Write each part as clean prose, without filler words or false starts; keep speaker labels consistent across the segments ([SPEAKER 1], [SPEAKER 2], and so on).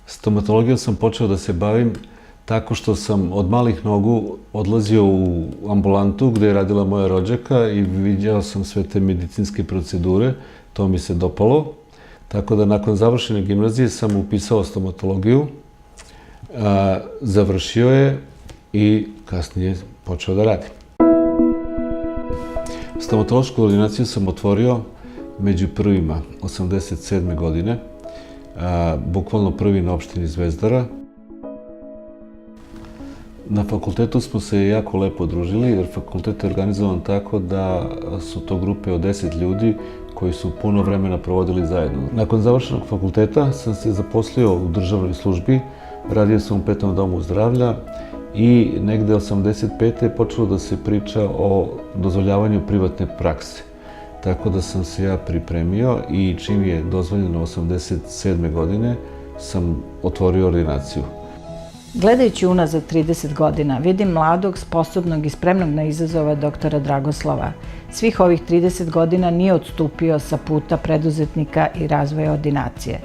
[SPEAKER 1] Stomatologijom sam počeo da se bavim tako što sam od malih nogu odlazio u ambulantu gde je radila moja rođaka i viđao sam sve te medicinske procedure. To mi se dopalo. Tako da nakon završene gimnazije sam upisao stomatologiju, završio je i kasnije počeo da radim. Stomatološku ordinaciju sam otvorio među prvima, 87. godine, bukvalno prvi na opštini Zvezdara. Na fakultetu smo se jako lepo družili, jer fakultet je organizovan tako da su to grupe od 10 ljudi koji su puno vremena provodili zajedno. Nakon završenog fakulteta sam se zaposlio u državnoj službi, radio sam u 5. domu zdravlja i negde 85. je počelo da se priča o dozvoljavanju privatne prakse. Tako da sam se ja pripremio i čim je dozvoljeno 87. godine sam otvorio ordinaciju.
[SPEAKER 2] Gledajući unazad 30 godina, vidim mladog, sposobnog i spremnog na izazove doktora Dragoslava. Svih ovih 30 godina nije odstupio sa puta preduzetnika i razvoja ordinacije.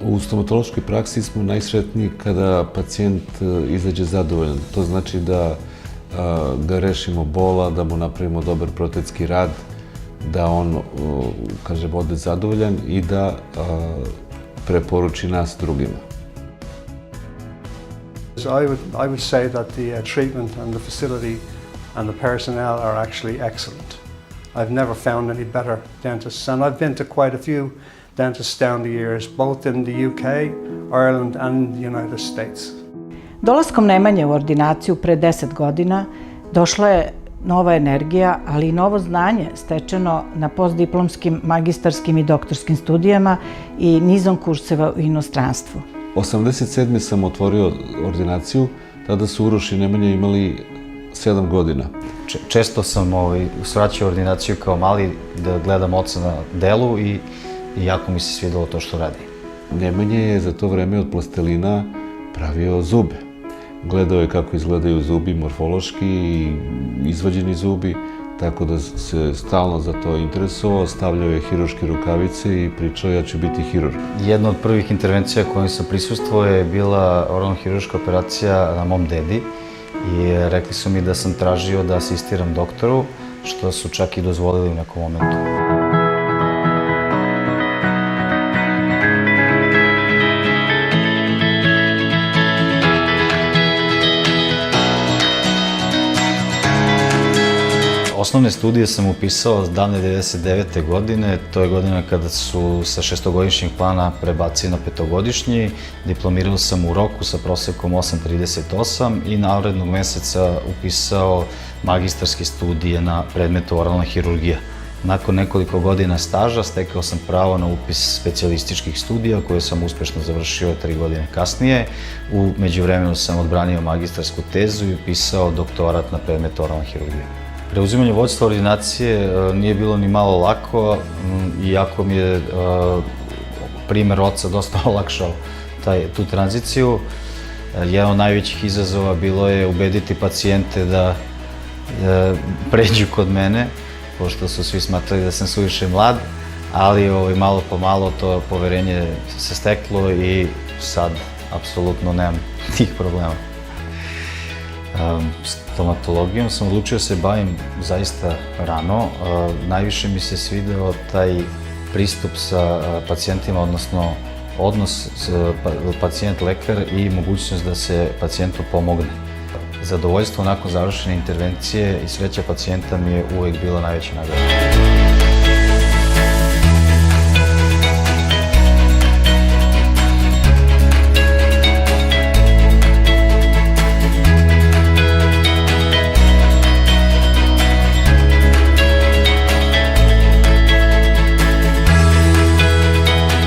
[SPEAKER 1] U stomatološkoj praksi smo najsretniji kada pacijent izađe zadovoljan. To znači da ga rešimo bola, da mu napravimo dobar protetski rad, da on, ode zadovoljan i da preporuči nas drugima.
[SPEAKER 3] I would say that the treatment and the facility and the personnel are actually excellent. I've never found any better dentists, and I've been to quite a few dentists down the years, both in the UK, Ireland and the United States.
[SPEAKER 2] Dolaskom Nemanje u ordinaciju pre 10 godina došla je nova energija, ali i novo znanje stečeno na postdiplomskim, magistarskim i doktorskim studijama i nizom kurseva u inostranstvu.
[SPEAKER 1] 87. sam otvorio ordinaciju, tada su Uroš i Nemanja imali 7 godina.
[SPEAKER 4] Često sam svraćao ordinaciju kao mali da gledam oca na delu i jako mi se svidelo to što radi.
[SPEAKER 1] Nemanja je za to vreme od plastelina pravio zube. Gledao je kako izgledaju zubi morfološki i izvađeni zubi, tako da se stalno za to interesovao, stavljao je hiruške rukavice i pričao ja ću biti hirurg.
[SPEAKER 4] Jedna od prvih intervencija kojom sam prisustvovao je bila oralno-hiruška operacija na mom dedi i rekli su mi da sam tražio da asistiram doktoru, što su čak i dozvolili u nekom momentu. Osnovne studije sam upisao davne 1999. godine, to je godina kada su sa 6-godišnjeg plana prebacili na 5-godišnji. Diplomirao sam u roku sa prosekom 8,38 i narednog meseca upisao magistarske studije na predmetu oralna hirurgija. Nakon nekoliko godina staža stekao sam pravo na upis specijalističkih studija koje sam uspešno završio 3 godine kasnije. U međuvremenu sam odbranio magistarsku tezu i upisao doktorat na predmetu oralna hirurgija. Preuzimanje vođstva ordinacije nije bilo ni malo lako, iako mi je primer oca dosta olakšao tu tranziciju. Jedan od najvećih izazova bilo je ubediti pacijente da pređu kod mene, pošto su svi smatrali da sam suviše mlad, ali malo po malo to poverenje se steklo i sad apsolutno nemam tih problema. Stomatologijom sam odlučio se bavim zaista rano. Najviše mi se svideo taj pristup sa pacijentima, odnosno odnos pacijent-lekar i mogućnost da se pacijentu pomogne. Zadovoljstvo nakon završene intervencije i sreća pacijenta mi je uvek bila najveća nagrada.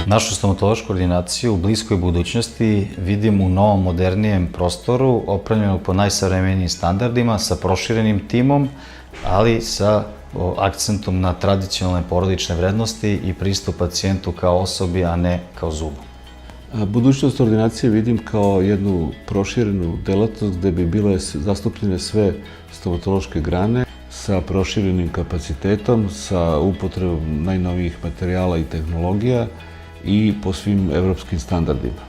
[SPEAKER 4] Našu stomatološku ordinaciju u bliskoj budućnosti vidim u novom, modernijem prostoru, opremljenog po najsavremenijim standardima, sa proširenim timom, ali sa akcentom na tradicionalne porodične vrednosti i pristup pacijentu kao osobi, a ne kao zubu.
[SPEAKER 1] Budućnost ordinacije vidim kao jednu proširenu delatnost gde bi bile zastupljene sve stomatološke grane sa proširenim kapacitetom, sa upotrebom najnovijih materijala i tehnologija i po svim evropskim standardima.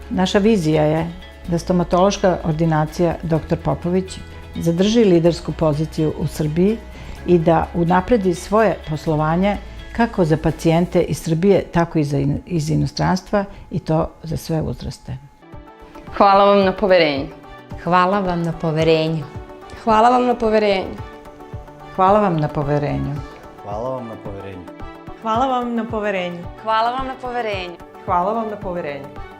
[SPEAKER 2] Naša vizija je da stomatološka ordinacija dr. Popović zadrži lidersku poziciju u Srbiji i da unapredi svoje poslovanje kako za pacijente iz Srbije, tako i iz inostranstva i to za sve uzraste.
[SPEAKER 5] Hvala vam na poverenju.
[SPEAKER 6] Hvala vam na poverenju.
[SPEAKER 7] Hvala vam na poverenju.
[SPEAKER 2] Hvala vam na poverenju.
[SPEAKER 4] Hvala vam na poverenju.
[SPEAKER 7] Hvala vam na poverenju.
[SPEAKER 5] Hvala vam na poverenju.
[SPEAKER 7] Hvala vam na poverenju.